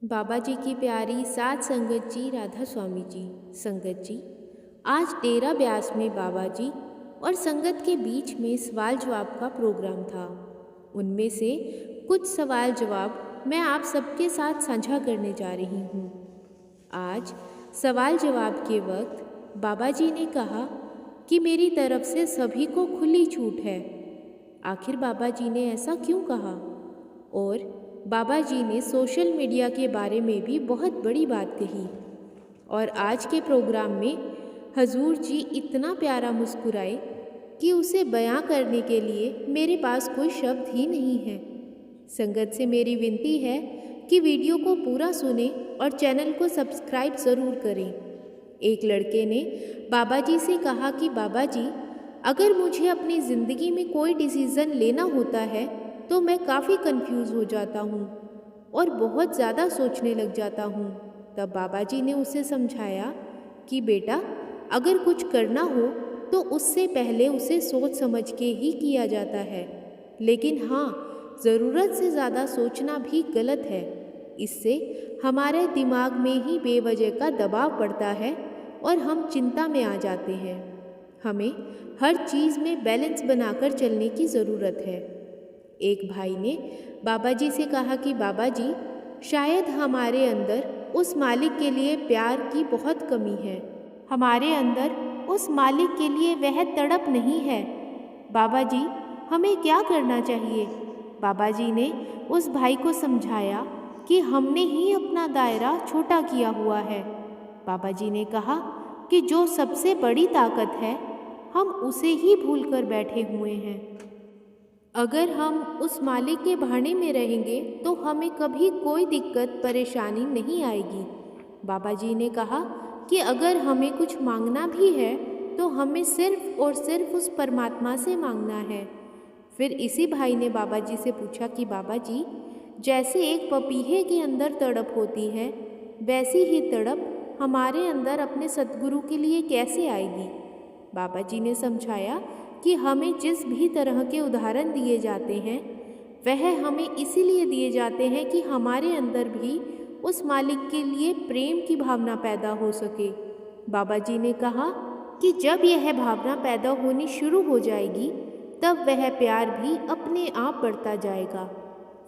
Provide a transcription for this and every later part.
बाबा जी की प्यारी सात संगत जी राधा स्वामी जी। संगत जी, आज डेरा ब्यास में बाबा जी और संगत के बीच में सवाल जवाब का प्रोग्राम था। उनमें से कुछ सवाल जवाब मैं आप सबके साथ साझा करने जा रही हूँ। आज सवाल जवाब के वक्त बाबा जी ने कहा कि मेरी तरफ से सभी को खुली छूट है। आखिर बाबा जी ने ऐसा क्यों कहा? और बाबा जी ने सोशल मीडिया के बारे में भी बहुत बड़ी बात कही। और आज के प्रोग्राम में हजूर जी इतना प्यारा मुस्कुराए कि उसे बयां करने के लिए मेरे पास कोई शब्द ही नहीं है। संगत से मेरी विनती है कि वीडियो को पूरा सुने और चैनल को सब्सक्राइब ज़रूर करें। एक लड़के ने बाबा जी से कहा कि बाबा जी, अगर मुझे अपनी ज़िंदगी में कोई डिसीज़न लेना होता है तो मैं काफ़ी कंफ्यूज हो जाता हूँ और बहुत ज़्यादा सोचने लग जाता हूँ। तब बाबा जी ने उसे समझाया कि बेटा, अगर कुछ करना हो तो उससे पहले उसे सोच समझ के ही किया जाता है। लेकिन हाँ, ज़रूरत से ज़्यादा सोचना भी गलत है। इससे हमारे दिमाग में ही बेवजह का दबाव पड़ता है और हम चिंता में आ जाते हैं। हमें हर चीज़ में बैलेंस बनाकर चलने की ज़रूरत है। एक भाई ने बाबा जी से कहा कि बाबा जी, शायद हमारे अंदर उस मालिक के लिए प्यार की बहुत कमी है। हमारे अंदर उस मालिक के लिए वह तड़प नहीं है। बाबा जी, हमें क्या करना चाहिए? बाबा जी ने उस भाई को समझाया कि हमने ही अपना दायरा छोटा किया हुआ है। बाबा जी ने कहा कि जो सबसे बड़ी ताकत है, हम उसे ही भूल कर बैठे हुए हैं। अगर हम उस मालिक के भाने में रहेंगे तो हमें कभी कोई दिक्कत परेशानी नहीं आएगी। बाबा जी ने कहा कि अगर हमें कुछ मांगना भी है तो हमें सिर्फ और सिर्फ उस परमात्मा से मांगना है। फिर इसी भाई ने बाबा जी से पूछा कि बाबा जी, जैसे एक पपीहे के अंदर तड़प होती है, वैसी ही तड़प हमारे अंदर अपने सद्गुरु के लिए कैसे आएगी? बाबा जी ने समझाया कि हमें जिस भी तरह के उदाहरण दिए जाते हैं वह हमें इसीलिए दिए जाते हैं कि हमारे अंदर भी उस मालिक के लिए प्रेम की भावना पैदा हो सके। बाबा जी ने कहा कि जब यह भावना पैदा होनी शुरू हो जाएगी तब वह प्यार भी अपने आप बढ़ता जाएगा।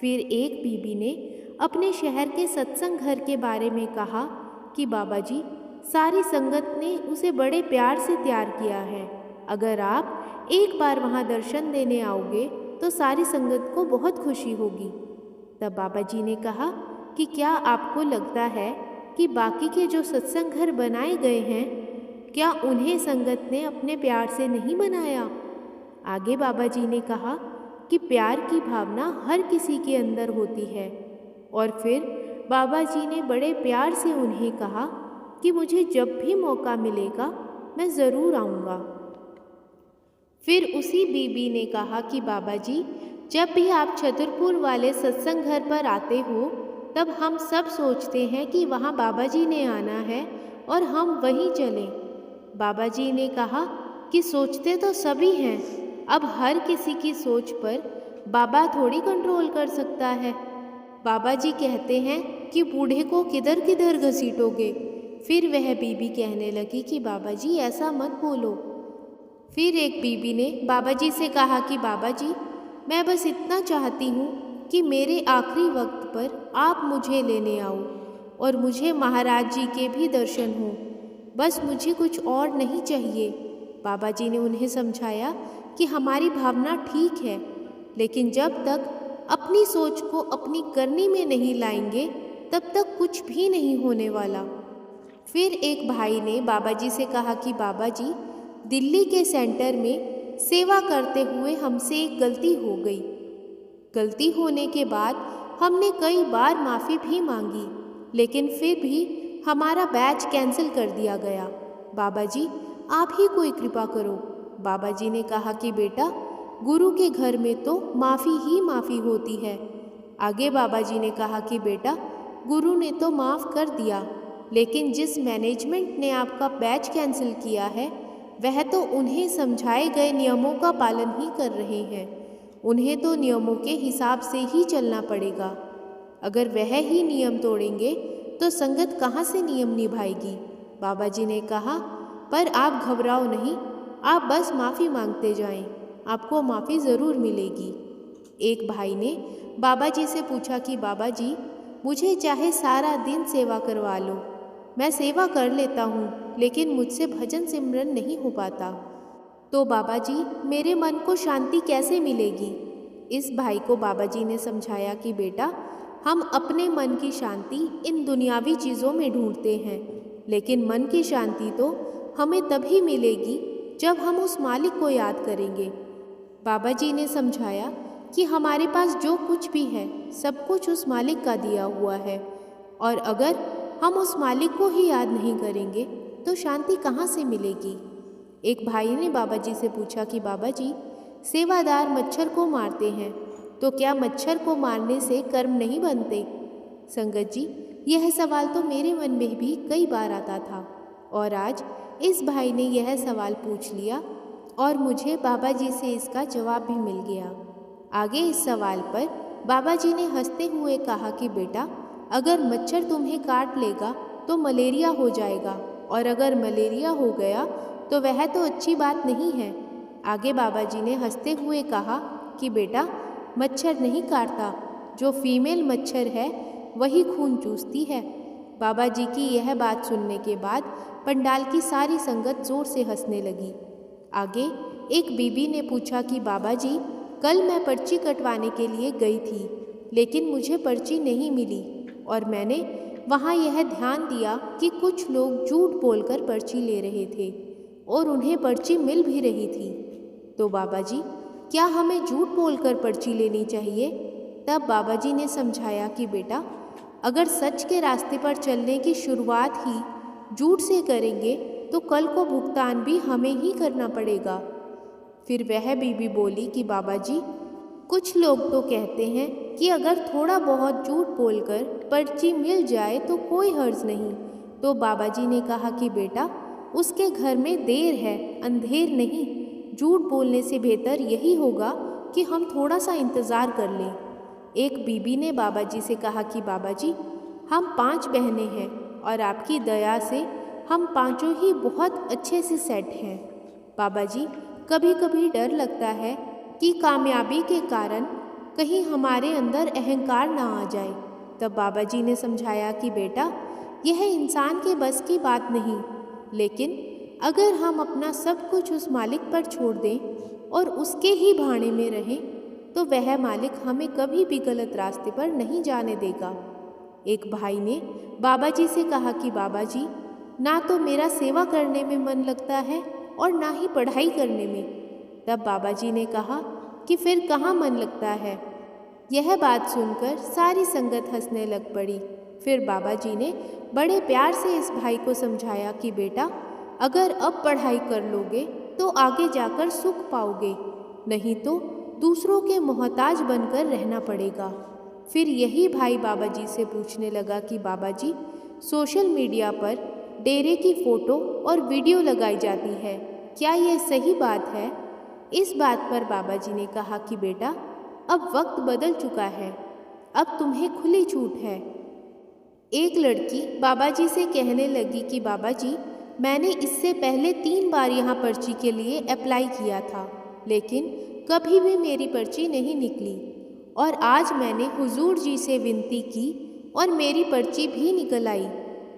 फिर एक बीबी ने अपने शहर के सत्संग घर के बारे में कहा कि बाबा जी, सारी संगत ने उसे बड़े प्यार से तैयार किया है। अगर आप एक बार वहाँ दर्शन देने आओगे तो सारी संगत को बहुत खुशी होगी। तब बाबा जी ने कहा कि क्या आपको लगता है कि बाकी के जो सत्संग घर बनाए गए हैं, क्या उन्हें संगत ने अपने प्यार से नहीं बनाया? आगे बाबा जी ने कहा कि प्यार की भावना हर किसी के अंदर होती है। और फिर बाबा जी ने बड़े प्यार से उन्हें कहा कि मुझे जब भी मौका मिलेगा मैं ज़रूर आऊँगा। फिर उसी बीबी ने कहा कि बाबा जी, जब भी आप छतरपुर वाले सत्संग घर पर आते हो तब हम सब सोचते हैं कि वहाँ बाबा जी ने आना है और हम वहीं चलें। बाबा जी ने कहा कि सोचते तो सभी हैं, अब हर किसी की सोच पर बाबा थोड़ी कंट्रोल कर सकता है। बाबा जी कहते हैं कि बूढ़े को किधर किधर घसीटोगे। फिर वह बीबी कहने लगी कि बाबा जी, ऐसा मत बोलो। फिर एक बीबी ने बाबा जी से कहा कि बाबा जी, मैं बस इतना चाहती हूँ कि मेरे आखिरी वक्त पर आप मुझे लेने आओ और मुझे महाराज जी के भी दर्शन हो। बस मुझे कुछ और नहीं चाहिए। बाबा जी ने उन्हें समझाया कि हमारी भावना ठीक है, लेकिन जब तक अपनी सोच को अपनी करनी में नहीं लाएंगे तब तक कुछ भी नहीं होने वाला। फिर एक भाई ने बाबा जी से कहा कि बाबा जी, दिल्ली के सेंटर में सेवा करते हुए हमसे एक गलती हो गई। गलती होने के बाद हमने कई बार माफ़ी भी मांगी, लेकिन फिर भी हमारा बैच कैंसिल कर दिया गया। बाबा जी, आप ही कोई कृपा करो। बाबा जी ने कहा कि बेटा, गुरु के घर में तो माफ़ी ही माफ़ी होती है। आगे बाबा जी ने कहा कि बेटा, गुरु ने तो माफ़ कर दिया, लेकिन जिस मैनेजमेंट ने आपका बैच कैंसिल किया है वह तो उन्हें समझाए गए नियमों का पालन ही कर रहे हैं। उन्हें तो नियमों के हिसाब से ही चलना पड़ेगा। अगर वह ही नियम तोड़ेंगे तो संगत कहाँ से नियम निभाएगी। बाबा जी ने कहा, पर आप घबराओ नहीं, आप बस माफ़ी मांगते जाएं, आपको माफ़ी ज़रूर मिलेगी। एक भाई ने बाबा जी से पूछा कि बाबा जी, मुझे चाहे सारा दिन सेवा करवा लो, मैं सेवा कर लेता हूँ, लेकिन मुझसे भजन सिमरन नहीं हो पाता। तो बाबा जी, मेरे मन को शांति कैसे मिलेगी। इस भाई को बाबा जी ने समझाया कि बेटा, हम अपने मन की शांति इन दुनियावी चीज़ों में ढूंढते हैं, लेकिन मन की शांति तो हमें तभी मिलेगी जब हम उस मालिक को याद करेंगे। बाबा जी ने समझाया कि हमारे पास जो कुछ भी है सब कुछ उस मालिक का दिया हुआ है, और अगर हम उस मालिक को ही याद नहीं करेंगे तो शांति कहाँ से मिलेगी। एक भाई ने बाबा जी से पूछा कि बाबा जी, सेवादार मच्छर को मारते हैं, तो क्या मच्छर को मारने से कर्म नहीं बनते। संगत जी, यह सवाल तो मेरे मन में भी कई बार आता था, और आज इस भाई ने यह सवाल पूछ लिया और मुझे बाबा जी से इसका जवाब भी मिल गया। आगे इस सवाल पर बाबा जी ने हंसते हुए कहा कि बेटा, अगर मच्छर तुम्हें काट लेगा तो मलेरिया हो जाएगा, और अगर मलेरिया हो गया तो वह तो अच्छी बात नहीं है। आगे बाबा जी ने हंसते हुए कहा कि बेटा, मच्छर नहीं काटता, जो फीमेल मच्छर है वही खून चूसती है। बाबा जी की यह बात सुनने के बाद पंडाल की सारी संगत जोर से हंसने लगी। आगे एक बीबी ने पूछा कि बाबा जी, कल मैं पर्ची कटवाने के लिए गई थी, लेकिन मुझे पर्ची नहीं मिली, और मैंने वहाँ यह ध्यान दिया कि कुछ लोग झूठ बोलकर पर्ची ले रहे थे और उन्हें पर्ची मिल भी रही थी। तो बाबा जी, क्या हमें झूठ बोलकर पर्ची लेनी चाहिए। तब बाबा जी ने समझाया कि बेटा, अगर सच के रास्ते पर चलने की शुरुआत ही झूठ से करेंगे तो कल को भुगतान भी हमें ही करना पड़ेगा। फिर वह बीबी बोली कि बाबा जी, कुछ लोग तो कहते हैं कि अगर थोड़ा बहुत झूठ बोलकर पर्ची मिल जाए तो कोई हर्ज नहीं। तो बाबा जी ने कहा कि बेटा, उसके घर में देर है, अंधेर नहीं। झूठ बोलने से बेहतर यही होगा कि हम थोड़ा सा इंतज़ार कर लें। एक बीबी ने बाबा जी से कहा कि बाबा जी, हम 5 बहनें हैं और आपकी दया से हम पांचों ही बहुत अच्छे से सेट हैं। बाबा जी, कभी कभी डर लगता है कि कामयाबी के कारण कहीं हमारे अंदर अहंकार ना आ जाए। तब बाबा जी ने समझाया कि बेटा, यह इंसान के बस की बात नहीं, लेकिन अगर हम अपना सब कुछ उस मालिक पर छोड़ दें और उसके ही भाने में रहें तो वह मालिक हमें कभी भी गलत रास्ते पर नहीं जाने देगा। एक भाई ने बाबा जी से कहा कि बाबा जी, ना तो मेरा सेवा करने में मन लगता है और ना ही पढ़ाई करने में। तब बाबा जी ने कहा कि फिर कहाँ मन लगता है। यह बात सुनकर सारी संगत हंसने लग पड़ी। फिर बाबा जी ने बड़े प्यार से इस भाई को समझाया कि बेटा, अगर अब पढ़ाई कर लोगे तो आगे जाकर सुख पाओगे, नहीं तो दूसरों के मोहताज बनकर रहना पड़ेगा। फिर यही भाई बाबा जी से पूछने लगा कि बाबा जी, सोशल मीडिया पर डेरे की फ़ोटो और वीडियो लगाई जाती है, क्या यह सही बात है। इस बात पर बाबा जी ने कहा कि बेटा, अब वक्त बदल चुका है, अब तुम्हें खुली छूट है। एक लड़की बाबा जी से कहने लगी कि बाबा जी, मैंने इससे पहले 3 बार यहाँ पर्ची के लिए अप्लाई किया था, लेकिन कभी भी मेरी पर्ची नहीं निकली, और आज मैंने हुजूर जी से विनती की और मेरी पर्ची भी निकल आई।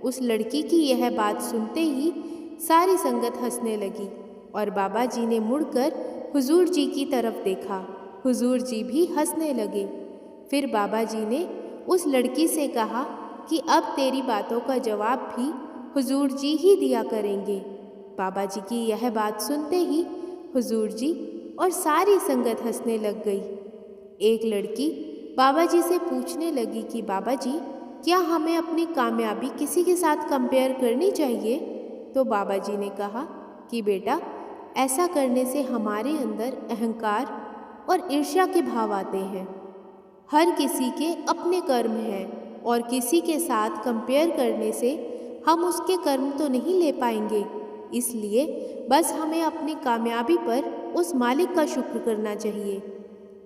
उस लड़की की यह बात सुनते ही सारी संगत हंसने लगी और बाबा जी ने मुड़कर हुजूर जी की तरफ देखा। हुजूर जी भी हंसने लगे। फिर बाबा जी ने उस लड़की से कहा कि अब तेरी बातों का जवाब भी हुजूर जी ही दिया करेंगे। बाबा जी की यह बात सुनते ही हुजूर जी और सारी संगत हंसने लग गई। एक लड़की बाबा जी से पूछने लगी कि बाबा जी, क्या हमें अपनी कामयाबी किसी के साथ कंपेयर करनी चाहिए। तो बाबा जी ने कहा कि बेटा, ऐसा करने से हमारे अंदर अहंकार और ईर्ष्या के भाव आते हैं। हर किसी के अपने कर्म हैं और किसी के साथ कंपेयर करने से हम उसके कर्म तो नहीं ले पाएंगे। इसलिए बस हमें अपनी कामयाबी पर उस मालिक का शुक्र करना चाहिए।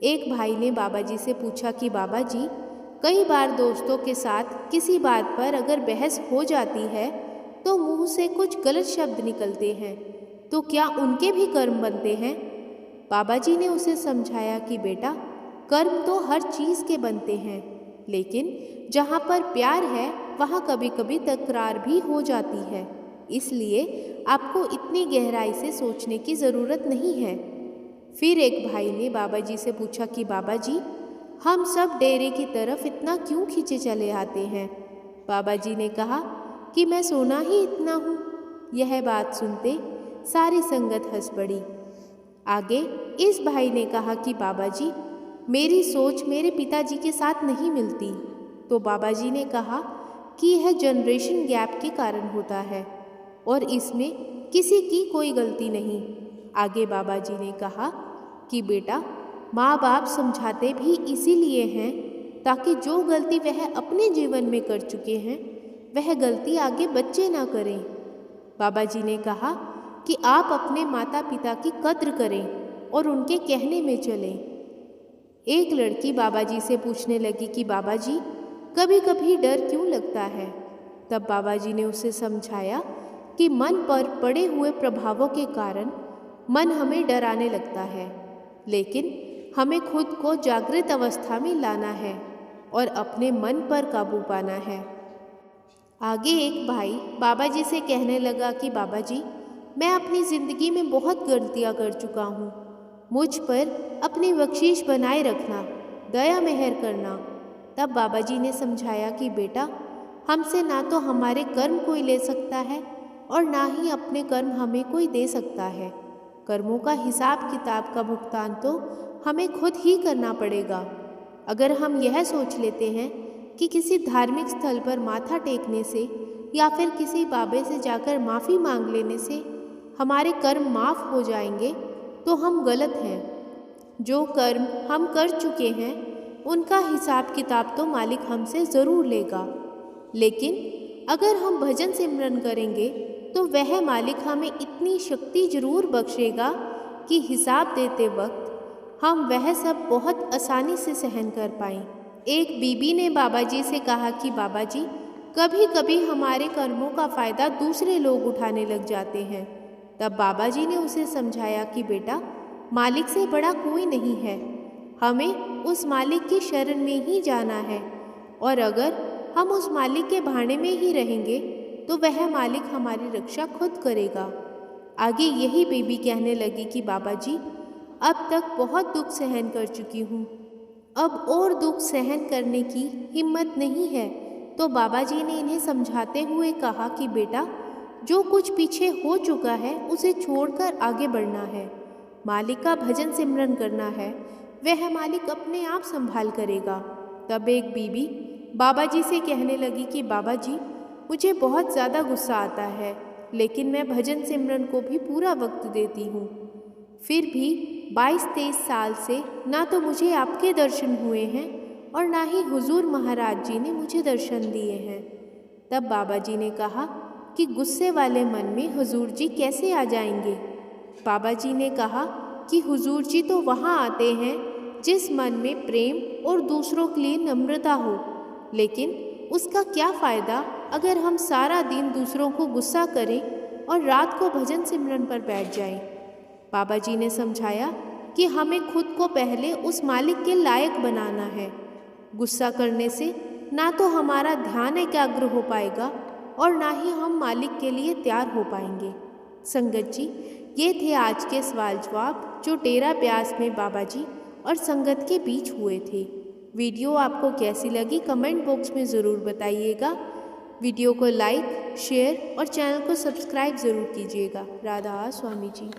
एक भाई ने बाबा जी से पूछा कि बाबा जी, कई बार दोस्तों के साथ किसी बात पर अगर बहस हो जाती है तो मुंह से कुछ गलत शब्द निकलते हैं, तो क्या उनके भी कर्म बनते हैं? बाबा जी ने उसे समझाया कि बेटा, कर्म तो हर चीज़ के बनते हैं, लेकिन जहाँ पर प्यार है वहाँ कभी कभी तकरार भी हो जाती है। इसलिए आपको इतनी गहराई से सोचने की ज़रूरत नहीं है। फिर एक भाई ने बाबा जी से पूछा कि बाबा जी, हम सब डेरे की तरफ इतना क्यों खींचे चले आते हैं? बाबा जी ने कहा कि मैं सोना ही इतना हूँ। यह बात सुनते सारी संगत हंस पड़ी। आगे इस भाई ने कहा कि बाबा जी, मेरी सोच मेरे पिताजी के साथ नहीं मिलती। तो बाबा जी ने कहा कि यह जनरेशन गैप के कारण होता है और इसमें किसी की कोई गलती नहीं। आगे बाबा जी ने कहा कि बेटा, माँ बाप समझाते भी इसीलिए हैं ताकि जो गलती वह अपने जीवन में कर चुके हैं वह गलती आगे बच्चे ना करें। बाबा जी ने कहा कि आप अपने माता पिता की कद्र करें और उनके कहने में चलें। एक लड़की बाबा जी से पूछने लगी कि बाबा जी, कभी कभी डर क्यों लगता है? तब बाबा जी ने उसे समझाया कि मन पर पड़े हुए प्रभावों के कारण मन हमें डराने लगता है, लेकिन हमें खुद को जागृत अवस्था में लाना है और अपने मन पर काबू पाना है। आगे एक भाई बाबा जी से कहने लगा कि बाबा जी, मैं अपनी ज़िंदगी में बहुत गलतियाँ कर चुका हूँ। मुझ पर अपनी बख्शीश बनाए रखना, दया मेहर करना। तब बाबा जी ने समझाया कि बेटा, हमसे ना तो हमारे कर्म कोई ले सकता है और ना ही अपने कर्म हमें कोई दे सकता है। कर्मों का हिसाब किताब का भुगतान तो हमें खुद ही करना पड़ेगा। अगर हम यह सोच लेते हैं कि किसी धार्मिक स्थल पर माथा टेकने से या फिर किसी बाबे से जाकर माफ़ी मांग लेने से हमारे कर्म माफ़ हो जाएंगे, तो हम गलत हैं। जो कर्म हम कर चुके हैं उनका हिसाब किताब तो मालिक हमसे ज़रूर लेगा, लेकिन अगर हम भजन सिमरन करेंगे तो वह मालिक हमें इतनी शक्ति जरूर बख्शेगा कि हिसाब देते वक्त हम वह सब बहुत आसानी से सहन कर पाएं। एक बीबी ने बाबा जी से कहा कि बाबा जी, कभी कभी हमारे कर्मों का फ़ायदा दूसरे लोग उठाने लग जाते हैं। तब बाबा जी ने उसे समझाया कि बेटा, मालिक से बड़ा कोई नहीं है, हमें उस मालिक की शरण में ही जाना है और अगर हम उस मालिक के भाने में ही रहेंगे तो वह मालिक हमारी रक्षा खुद करेगा। आगे यही बीबी कहने लगी कि बाबा जी, अब तक बहुत दुख सहन कर चुकी हूँ, अब और दुख सहन करने की हिम्मत नहीं है। तो बाबा जी ने इन्हें समझाते हुए कहा कि बेटा, जो कुछ पीछे हो चुका है उसे छोड़कर आगे बढ़ना है, मालिक का भजन सिमरन करना है, वह मालिक अपने आप संभाल करेगा। तब एक बीबी बाबा जी से कहने लगी कि बाबा जी, मुझे बहुत ज़्यादा गुस्सा आता है, लेकिन मैं भजन सिमरन को भी पूरा वक्त देती हूँ। फिर भी 22-23 साल से ना तो मुझे आपके दर्शन हुए हैं और ना ही हुजूर महाराज जी ने मुझे दर्शन दिए हैं। तब बाबा जी ने कहा कि गुस्से वाले मन में हुजूर जी कैसे आ जाएंगे? बाबा जी ने कहा कि हुजूर जी तो वहाँ आते हैं जिस मन में प्रेम और दूसरों के लिए नम्रता हो, लेकिन उसका क्या फ़ायदा अगर हम सारा दिन दूसरों को गुस्सा करें और रात को भजन सिमरन पर बैठ जाएं। बाबा जी ने समझाया कि हमें खुद को पहले उस मालिक के लायक बनाना है। गुस्सा करने से ना तो हमारा ध्यान एकाग्र हो पाएगा और ना ही हम मालिक के लिए तैयार हो पाएंगे। संगत जी, ये थे आज के सवाल जवाब जो डेरा ब्यास में बाबा जी और संगत के बीच हुए थे। वीडियो आपको कैसी लगी कमेंट बॉक्स में ज़रूर बताइएगा। वीडियो को लाइक, शेयर और चैनल को सब्सक्राइब ज़रूर कीजिएगा। राधा स्वामी जी।